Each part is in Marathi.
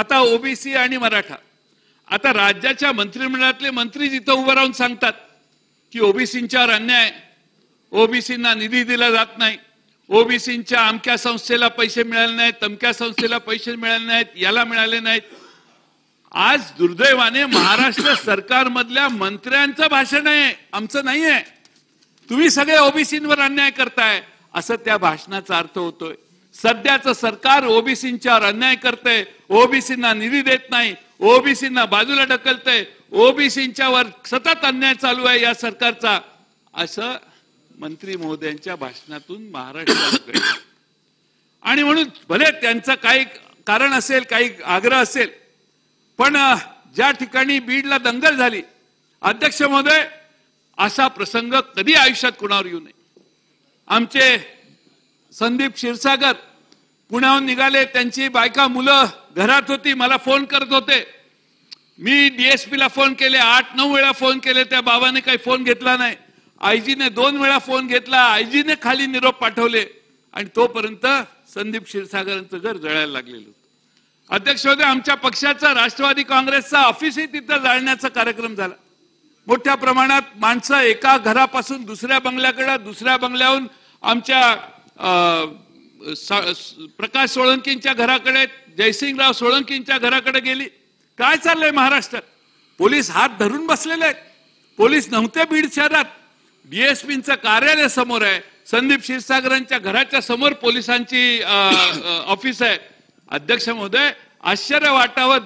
आता ओबीसी आणि मराठा, आता राज्याच्या मंत्रिमंडळातले मंत्री जिथं उभं राहून सांगतात की ओबीसींच्यावर अन्याय, ओबीसींना निधी दिला जात नाही, ओबीसींच्या अमक्या संस्थेला पैसे मिळाले नाहीत, तमक्या संस्थेला पैसे मिळाले नाहीत, याला मिळाले नाहीत. आज दुर्दैवाने महाराष्ट्र सरकारमधल्या मंत्र्यांचं भाषण आहे, आमचं नाही आहे. तुम्ही सगळे ओबीसींवर अन्याय करताय असं त्या भाषणाचा अर्थ होतोय. सध्याचं सरकार ओबीसींच्यावर अन्याय करतंय, ओबीसींना निधी देत नाही, ओबीसींना बाजूला ढकलतंय, ओबीसींच्यावर सतत अन्याय चालू आहे या सरकारचा, असं मंत्री महोदयांच्या भाषणातून महाराष्ट्रात. आणि म्हणून भले त्यांचं काही कारण असेल, काही आग्रह असेल, पण ज्या ठिकाणी बीडला दंगल झाली, अध्यक्ष महोदय, असा प्रसंग कधी आयुष्यात कुणावर येऊ नये. आमचे संदीप क्षीरसागर पुण्याहून निघाले, त्यांची बायका मुलं घरात होती, मला फोन करत होते. मी डीएसपीला फोन केले, 8-9 वेळा फोन केले, त्या बाबाने काही फोन घेतला नाही. आयजीने 2 वेळा फोन घेतला, आयजीने खाली निरोप पाठवले आणि तोपर्यंत संदीप क्षीरसागरांचं घर जळायला लागलेलं होतं. अध्यक्ष होते, आमच्या पक्षाचा राष्ट्रवादी काँग्रेसचा ऑफिसही तिथं जाळण्याचा कार्यक्रम झाला. मोठ्या प्रमाणात माणसं एका घरापासून दुसऱ्या बंगल्याकडे, दुसऱ्या बंगल्याहून आमच्या प्रकाश सोळंकींच्या घराकडे, जयसिंगराव सोळंकींच्या घराकडे गेली. काय चाललंय महाराष्ट्रात? पोलीस हात धरून बसलेले आहेत. पोलीस नव्हते बीड शहरात, डीएसपींचं कार्यालय समोर आहे, संदीप क्षीरसागरांच्या घराच्या समोर पोलिसांची ऑफिस आहे. अध्यक्ष महोदय, आश्चर्य वाटावं,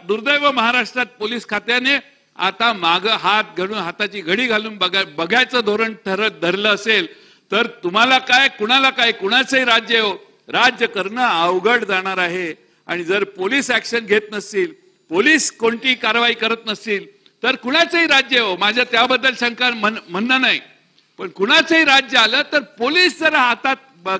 दुर्दैव महाराष्ट्रात पोलीस खात्याने आता माग हात घालून, हाताची घडी घालून बघायचं धोरण धरलं असेल तर तुम्हाला काय, कुणाला काय, कुणाचंही राज्य हो, राज्य करणं अवघड जाणार आहे. आणि जर पोलीस ऍक्शन घेत नसतील, पोलीस कोणती कारवाई करत नसतील तर कुणाचंही राज्य हो, माझ्या त्याबद्दल शंका म्हणणं नाही, पण कुणाचंही राज्य आलं तर पोलीस जर हातात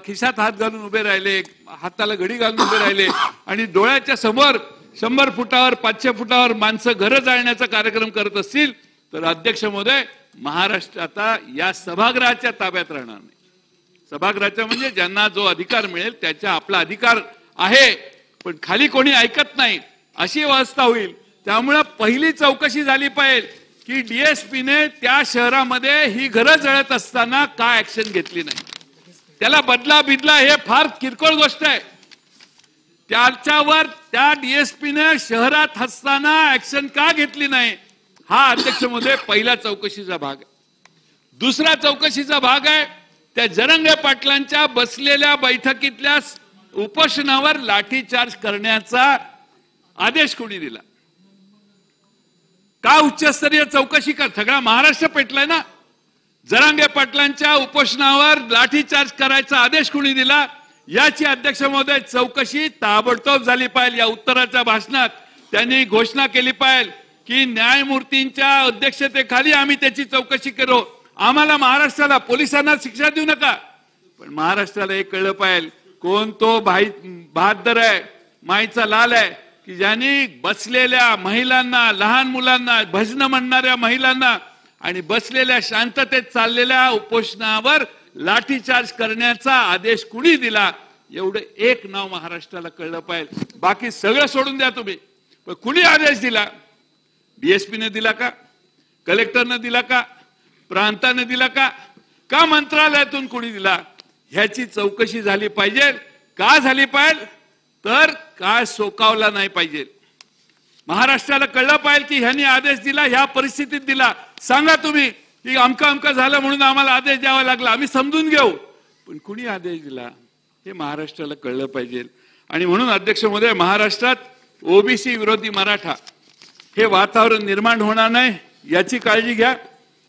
खिशात हात घालून उभे राहिले, हाताला घडी घालून उभे राहिले आणि डोळ्याच्या समोर 100 फुटावर 500 फुटावर माणसं घरं जाळण्याचा कार्यक्रम करत असतील तर अध्यक्ष महोदय, महाराष्ट्र आता या सभागृहाच्या ताब्यात राहणार नाही. सभागृहाच्या म्हणजे ज्यांना जो अधिकार मिळेल त्याच्या आपला अधिकार आहे, पण खाली कोणी ऐकत नाही अशी अवस्था होईल. त्यामुळे पहिली चौकशी झाली पाहिजे की डीएसपीने त्या शहरामध्ये ही घरं जळत असताना का ऍक्शन घेतली नाही. त्याला बदला हे फार किरकोळ गोष्ट आहे. त्याच्यावर त्या डीएसपीने शहरात असताना ऍक्शन का घेतली नाही, हा अध्यक्ष महोदय पहिला चौकशीचा भाग आहे. दुसरा चौकशीचा भाग आहे त्या जरंगे पाटलांच्या बसलेल्या बैठकीतल्या उपोषणावर लाठीचार्ज करण्याचा आदेश कोणी दिला. का उच्चस्तरीय चौकशी कर, सगळा महाराष्ट्र पेटलाय ना. जरांगे पाटलांच्या उपोषणावर लाठीचार्ज करायचा आदेश कोणी दिला याची अध्यक्ष महोदय चौकशी ताबडतोब झाली पाहिजे. या उत्तराच्या भाषणात त्यांनी घोषणा केली पाहिजे की न्यायमूर्तींच्या अध्यक्षतेखाली आम्ही त्याची चौकशी करू. आम्हाला महाराष्ट्राला, पोलिसांना शिक्षा देऊ नका, पण महाराष्ट्राला हे कळलं पाहिजे कोण तो बहादर आहे, माईचा लाल आहे की ज्यांनी बसलेल्या महिलांना, लहान मुलांना, भजन म्हणणाऱ्या महिलांना आणि बसलेल्या शांततेत चाललेल्या उपोषणावर लाठीचार्ज करण्याचा आदेश कुणी दिला, एवढं एक नाव महाराष्ट्राला कळलं पाहिजे. बाकी सगळं सोडून द्या तुम्ही, पण कुणी आदेश दिला? डीएसपीने दिला का, कलेक्टरने दिला का, प्रांताने दिला का, का मंत्रालयातून कुणी दिला? ह्याची चौकशी झाली पाहिजे. का झाली पाहिजे तर काय सोकावला नाही पाहिजे. महाराष्ट्राला कळलं पाहिजे की ह्यांनी आदेश दिला, ह्या परिस्थितीत दिला. सांगा तुम्ही की अमका झालं म्हणून आम्हाला आदेश द्यावा लागला, आम्ही समजून घेऊ, पण कुणी आदेश दिला हे महाराष्ट्राला कळलं पाहिजे. आणि म्हणून अध्यक्ष महोदय, महाराष्ट्रात ओबीसी विरोधी मराठा हे वातावरण निर्माण होणार नाही याची काळजी घ्या.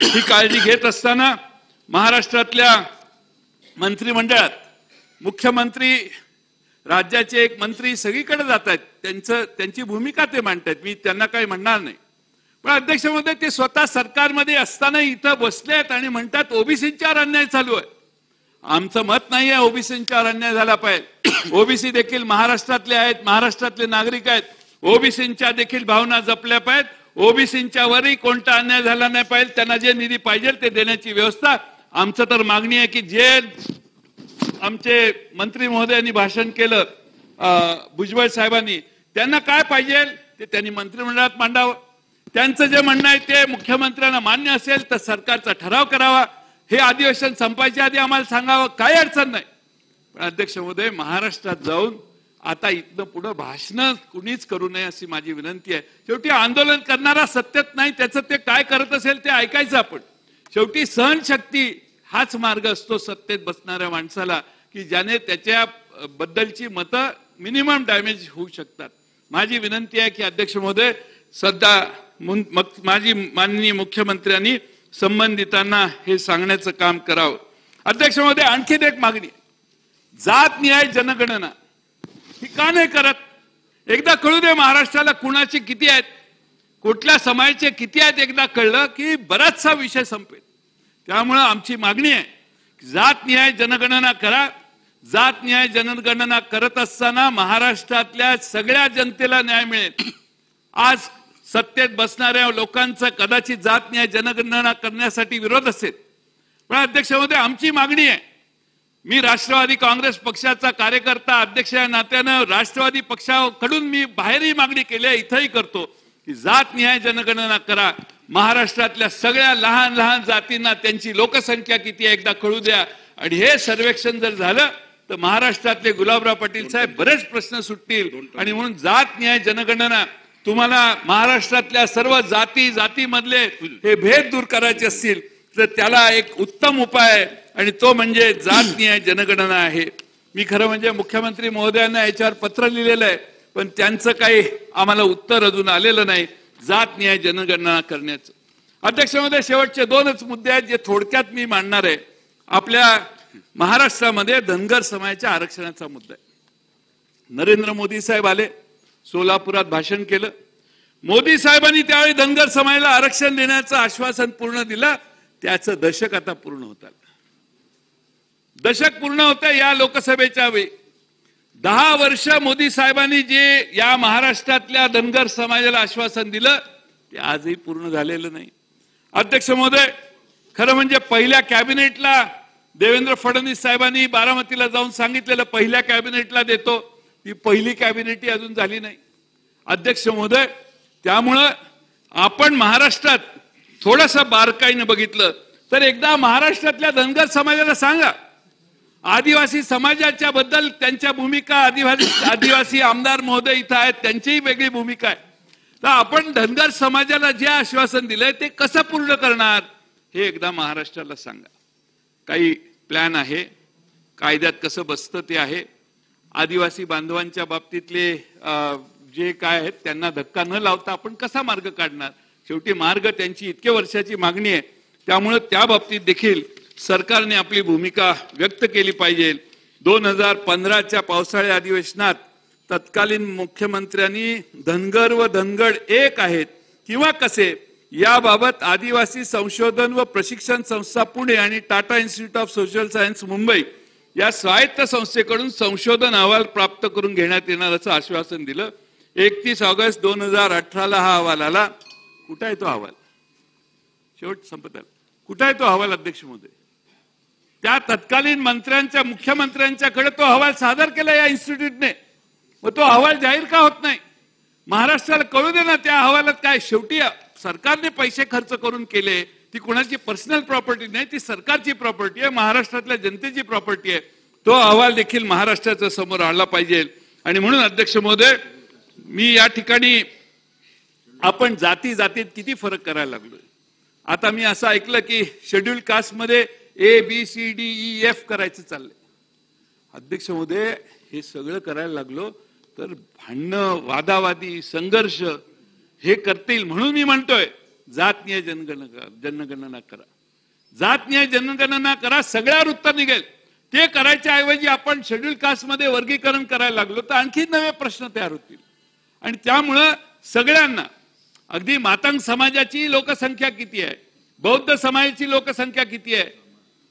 ही काळजी घेत असताना महाराष्ट्रातल्या मंत्रिमंडळात मुख्यमंत्री, राज्याचे एक मंत्री सगळीकडे जात आहेत, त्यांची भूमिका ते मांडतात, मी त्यांना काही म्हणणार नाही. पण अध्यक्ष महोदय, ते स्वतः सरकारमध्ये असताना इथं बसले आहेत आणि म्हणतात ओबीसींच्यावर अन्याय चालू आहे. आमचं मत नाही आहे ओबीसींच्यावर अन्याय झाला पाहिजे. ओबीसी देखील महाराष्ट्रातले आहेत, महाराष्ट्रातले नागरिक आहेत, ओबीसींच्या देखील भावना जपल्या पाहिजेत. ओबीसींच्यावरही कोणता अन्याय झाला नाही पाहिजे. त्यांना जे निधी पाहिजे ते देण्याची व्यवस्था. आमचं तर मागणी आहे की जे आमचे मंत्री महोदयांनी भाषण केलं भुजबळ साहेबांनी, त्यांना काय पाहिजे ते त्यांनी मंत्रिमंडळात मांडावं. त्यांचं जे म्हणणं आहे ते मुख्यमंत्र्यांना मान्य असेल तर सरकारचा ठराव करावा. हे अधिवेशन संपायच्या आधी आम्हाला सांगावं, काही अडचण नाही. पण अध्यक्ष महोदय, महाराष्ट्रात जाऊन आता इथनं पुढे भाषण कुणीच करू नये अशी माझी विनंती आहे. शेवटी आंदोलन करणारा सत्तेत नाही, त्याचं ते काय करत असेल ते ऐकायचं आपण. शेवटी सहनशक्ती हाच मार्ग असतो सत्तेत बसणाऱ्या माणसाला, की ज्याने त्याच्या बद्दलची मतं मिनिमम डॅमेज होऊ शकतात. माझी विनंती आहे की अध्यक्ष महोदय, सध्या माझी माननीय मुख्यमंत्र्यांनी संबंधितांना हे सांगण्याचं काम करावं. अध्यक्ष महोदय, आणखीन एक मागणी, जात न्याय जनगणना ही का नाही करत? एकदा कळू दे महाराष्ट्राला कुणाचे किती आहेत, कुठल्या समाजाचे किती आहेत. एकदा कळलं की बराचसा विषय संपेल. त्यामुळे आमची मागणी आहे, जात न्याय जनगणना करा. जात न्याय जनगणना करत असताना महाराष्ट्रातल्या सगळ्या जनतेला न्याय मिळेल. आज सत्तेत बसणाऱ्या लोकांचा कदाचित जात न्याय जनगणना करण्यासाठी विरोध असेल, पण अध्यक्ष महोदय, आमची मागणी आहे, मी राष्ट्रवादी काँग्रेस पक्षाचा कार्यकर्ता अध्यक्ष या नात्यानं राष्ट्रवादी पक्षाकडून मी बाहेरही मागणी केली आहे, इथंही करतो की जात न्याय जनगणना करा. महाराष्ट्रातल्या सगळ्या लहान लहान जातींना त्यांची लोकसंख्या किती आहे एकदा कळू द्या. आणि हे सर्वेक्षण जर झालं तर महाराष्ट्रातले गुलाबराव पाटील साहेब बरेच प्रश्न सुटतील. आणि म्हणून जात न्याय जनगणना, तुम्हाला महाराष्ट्रातल्या सर्व जातीमधले हे भेद दूर करायचे असतील तर त्याला एक उत्तम उपाय आहे आणि तो म्हणजे जात न्याय जनगणना आहे. मी खरं म्हणजे मुख्यमंत्री महोदयांना याच्यावर पत्र लिहिलेलं आहे, पण त्यांचं काही आम्हाला उत्तर अजून आलेलं नाही जात न्याय जनगणना करण्याचं. अध्यक्ष महोदय, शेवटचे दोनच मुद्दे आहेत जे थोडक्यात मी मांडणार आहे. आपल्या महाराष्ट्रामध्ये धनगर समाजाच्या आरक्षणाचा मुद्दा आहे. नरेंद्र मोदी साहेब आले, सोलापुरात भाषण केलं. मोदी साहेबांनी त्यावेळी धनगर समाजाला आरक्षण देण्याचं आश्वासन पूर्ण दिलं. त्याचं दशक आता पूर्ण होत आलं. दशक पूर्ण होतं या लोकसभेच्या वेळी. 10 वर्ष मोदी साहेबांनी जे या महाराष्ट्रातल्या धनगर समाजाला आश्वासन दिलं ते आजही पूर्ण झालेलं नाही. अध्यक्ष महोदय, खरं म्हणजे पहिल्या कॅबिनेटला देवेंद्र फडणवीस साहेबांनी बारामतीला जाऊन सांगितलेलं पहिल्या कॅबिनेटला देतो, ती पहिली कॅबिनेटही अजून झाली नाही. अध्यक्ष महोदय, त्यामुळं आपण महाराष्ट्रात थोडंसं बारकाईने बघितलं तर एकदा महाराष्ट्रातल्या धनगर समाजाला सांगा, आदिवासी समाजाच्या बद्दल त्यांच्या भूमिका, आदिवासी आमदार महोदय इथं आहेत त्यांचीही वेगळी भूमिका आहे. तर आपण धनगर समाजाला जे आश्वासन दिलंय ते कसं पूर्ण करणार हे एकदा महाराष्ट्राला सांगा. काही प्लॅन आहे, कायद्यात कसं बसतं ते आहे. आदिवासी बांधवांच्या बाबतीतले जे काय आहेत त्यांना धक्का न लावता आपण कसा मार्ग काढणार? शेवटी मार्ग त्यांची इतक्या वर्षाची मागणी आहे, त्यामुळे त्या बाबतीत देखील सरकारने आपली भूमिका व्यक्त केली पाहिजे. 2015च्या पावसाळी अधिवेशनात तत्कालीन मुख्यमंत्र्यांनी धनगर व धनगड एक आहेत किंवा कसे याबाबत आदिवासी संशोधन व प्रशिक्षण संस्था पुणे आणि Tata institute of social science Mumbai या स्वायत्त संस्थेकडून संशोधन अहवाल प्राप्त करून घेण्यात येणार असं आश्वासन दिलं. 31 ऑगस्ट 2018ला हा अहवाल आला. कुठं आहे तो अहवाल? शेवट संपत आला. कुठं आहे तो अहवाल अध्यक्ष महोदय? त्या तत्कालीन मंत्र्यांच्या मुख्यमंत्र्यांच्याकडे तो अहवाल सादर केला या इन्स्टिट्यूटने. मग तो अहवाल जाहीर का होत नाही? महाराष्ट्राला कळू दे ना त्या अहवालात काय. शेवटी सरकारने पैसे खर्च करून केले, ती कोणाची पर्सनल प्रॉपर्टी नाही, ती सरकारची प्रॉपर्टी आहे, महाराष्ट्रातल्या जनतेची प्रॉपर्टी आहे. तो अहवाल देखील महाराष्ट्राच्या समोर आणला पाहिजे. आणि म्हणून अध्यक्ष महोदय, मी या ठिकाणी आपण जातीत किती फरक करायला लागलोय. आता मी असं ऐकलं की शेड्यूल कास्ट मध्ये ABCDEF करायचं चाललंय. अध्यक्ष महोदय, हे सगळं करायला लागलो तर भांडणं, वादावादी, संघर्ष हे करतील. म्हणून मी म्हणतोय जात न्याय जनगणना करा. जात न्याय जनगणना करा, सगळ्यावर उत्तर निघेल. ते करायच्या ऐवजी आपण शेड्यूल कास्ट मध्ये वर्गीकरण करायला लागलो तर आणखी नवे प्रश्न तयार होतील. आणि त्यामुळं सगळ्यांना, अगदी मातंग समाजाची लोकसंख्या किती आहे, बौद्ध समाजाची लोकसंख्या किती आहे,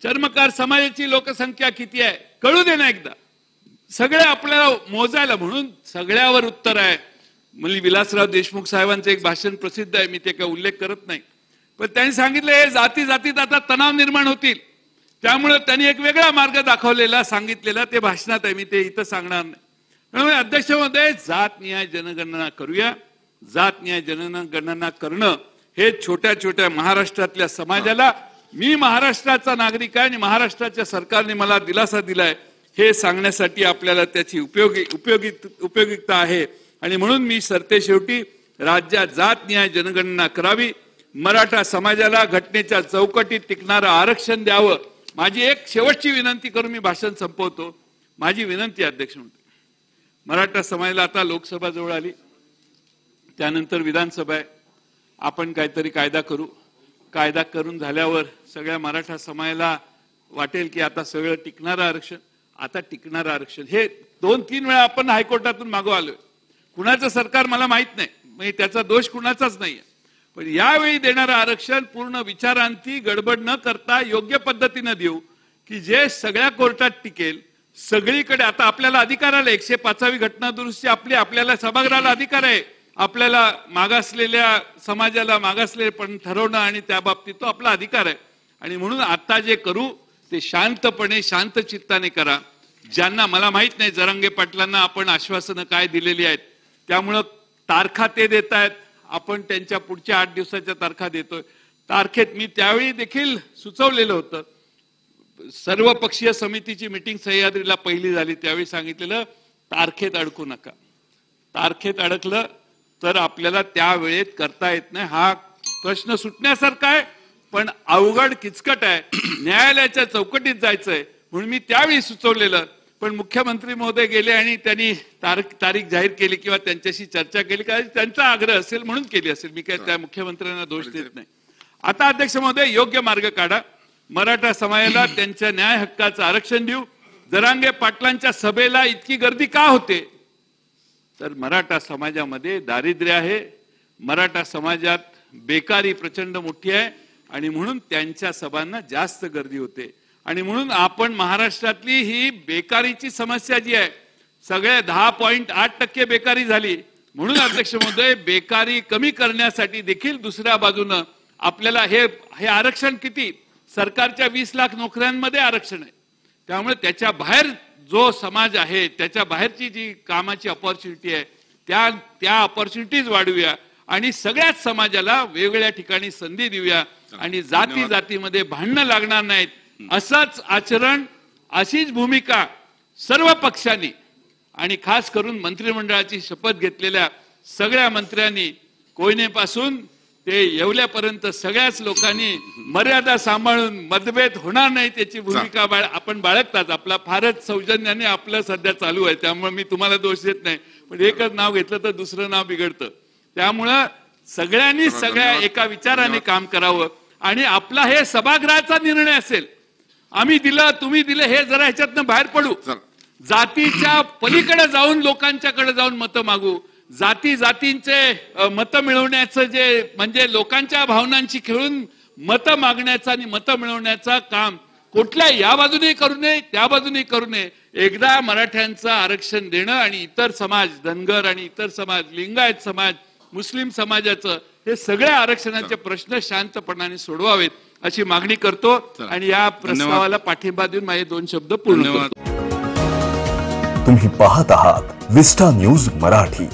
चर्मकार समाजाची लोकसंख्या किती आहे, कळू दे ना एकदा. सगळे आपल्याला मोजायला, म्हणून सगळ्यावर उत्तर आहे. म्हणजे विलासराव देशमुख साहेबांचं एक भाषण प्रसिद्ध आहे, मी ते काय उल्लेख करत नाही, पण त्यांनी सांगितलं हे जातीत आता तणाव निर्माण होतील. त्यामुळे त्यांनी एक वेगळा मार्ग दाखवलेला, सांगितलेला, ते भाषणात आहे, मी ते इथं सांगणार नाही. त्यामुळे अध्यक्ष महोदय, जातनिहाय जनगणना करूया. जातनिहाय जनगणना करणं हे छोट्या छोट्या महाराष्ट्रातल्या समाजाला, मी महाराष्ट्राचा नागरिक आहे आणि महाराष्ट्राच्या सरकारने मला दिलासा दिलाय हे सांगण्यासाठी आपल्याला त्याची उपयोगिता आहे. आणि म्हणून मी सरतेशेवटी राज्यात जातनिहाय जनगणना करावी, मराठा समाजाला घटनेच्या चौकटीत टिकणारं आरक्षण द्यावं. माझी एक शेवटची विनंती करून मी भाषण संपवतो. माझी विनंती अध्यक्ष म्हणतो, मराठा समाजाला आता लोकसभा जवळ आली, त्यानंतर विधानसभा आहे, आपण काहीतरी कायदा करू. कायदा करून झाल्यावर सगळ्या मराठा समाजाला वाटेल की आता सगळं टिकणारं आरक्षण, आता टिकणारं आरक्षण हे 2-3 वेळा आपण हायकोर्टातून मागवा आलोय. कुणाचं सरकार मला माहित नाही, म्हणजे त्याचा दोष कुणाचाच नाहीये, पण यावेळी देणारं आरक्षण पूर्ण विचारांती गडबड न करता योग्य पद्धतीनं देऊ की जे सगळ्या कोर्टात टिकेल. सगळीकडे आता आपल्याला अधिकार आला, 105वी घटना दुरुस्ती आपल्याला सभागृहाला अधिकार आहे, आपल्याला मागासलेल्या समाजाला मागासलेपण ठरवणं आणि त्या बाबतीत तो आपला अधिकार आहे. आणि म्हणून आता जे करू ते शांतपणे शांत चित्ताने करा. ज्यांना मला माहित नाही जरांगे पाटलांना आपण आश्वासनं काय दिलेली आहेत, त्यामुळं तारखा ते देत आहेत, आपण त्यांच्या पुढच्या 8 दिवसाच्या तारखा देतोय. तारखेत मी त्यावेळी देखील सुचवलेलं होतं, सर्व पक्षीय समितीची मीटिंग सह्याद्रीला पहिली झाली त्यावेळी सांगितलेलं तारखेत अडकू नका. तारखेत अडकलं तर आपल्याला त्या वेळेत करता येत नाही. हा प्रश्न सुटण्यासारखा आहे पण अवघड किचकट आहे, न्यायालयाच्या चौकटीत जायचंय म्हणून मी त्यावेळी सुचवलेलं. पण मुख्यमंत्री महोदय गेले आणि त्यांनी तारीख जाहीर केली किंवा त्यांच्याशी चर्चा केली, कारण त्यांचा आग्रह असेल म्हणून केली असेल. मी काय त्या मुख्यमंत्र्यांना दोष देत नाही. आता अध्यक्ष महोदय, योग्य मार्ग काढा, मराठा समाजाला त्यांच्या न्याय हक्काचं आरक्षण देऊ. जरांगे पाटलांच्या सभेला इतकी गर्दी का होते, तर मराठा समाजामध्ये दारिद्र्य आहे, मराठा समाजात बेकारी प्रचंड मोठी आहे आणि म्हणून त्यांच्या सभांना जास्त गर्दी होते. आणि म्हणून आपण महाराष्ट्रातली ही बेकारीची समस्या जी आहे, सगळ्या 10.8% बेकारी झाली. म्हणून अध्यक्ष महोदय, बेकारी कमी करण्यासाठी देखील दुसऱ्या बाजूनं आपल्याला हे आरक्षण किती, सरकारच्या 20 लाख नोकऱ्यांमध्ये आरक्षण आहे, त्यामुळे त्याच्या बाहेर जो समाज आहे त्याच्या बाहेरची जी कामाची अपॉर्च्युनिटी आहे त्या अपॉर्च्युनिटीज वाढवूया आणि सगळ्याच समाजाला वेगवेगळ्या ठिकाणी संधी देऊया आणि जातीमध्ये भांडणं लागणार नाहीत. असंच आचरण, अशीच भूमिका सर्व पक्षांनी आणि खास करून मंत्रिमंडळाची शपथ घेतलेल्या सगळ्या मंत्र्यांनी, कोयनेपासून ते येवल्यापर्यंत सगळ्याच लोकांनी मर्यादा सांभाळून मतभेद होणार नाही त्याची भूमिका आपण बाळगतात. आपला फारच सौजन्याने आपलं सध्या चालू आहे, त्यामुळे मी तुम्हाला दोष देत नाही, पण एकच नाव घेतलं तर दुसरं नाव बिघडतं. त्यामुळं सगळ्यांनी सगळ्या एका विचाराने काम करावं. आणि आपला हे सभागृहाचा निर्णय असेल, आम्ही दिलं तुम्ही दिलं हे जरा ह्याच्यातनं बाहेर पडू, जातीच्या पलीकडे जाऊन लोकांच्याकडे जाऊन मतं मागू. जातींचे मतं मिळवण्याचं जे म्हणजे लोकांच्या भावनांची खेळून मतं मागण्याचं आणि मतं मिळवण्याचं काम कुठल्या या बाजूने करू नये त्या बाजूने करू नये. एकदा मराठ्यांचं आरक्षण देणं आणि इतर समाज, धनगर आणि इतर समाज, लिंगायत समाज, मुस्लिम समाजाचं हे सगळ्या आरक्षणाचे प्रश्न शांतपणाने सोडवावेत अशी मागणी करतो आणि या प्रस्तावाला पाठिंबा देऊन माझे 2 शब्द पूर्ण करतो. तुम्ही पाहत आहात विस्टा न्यूज मराठी.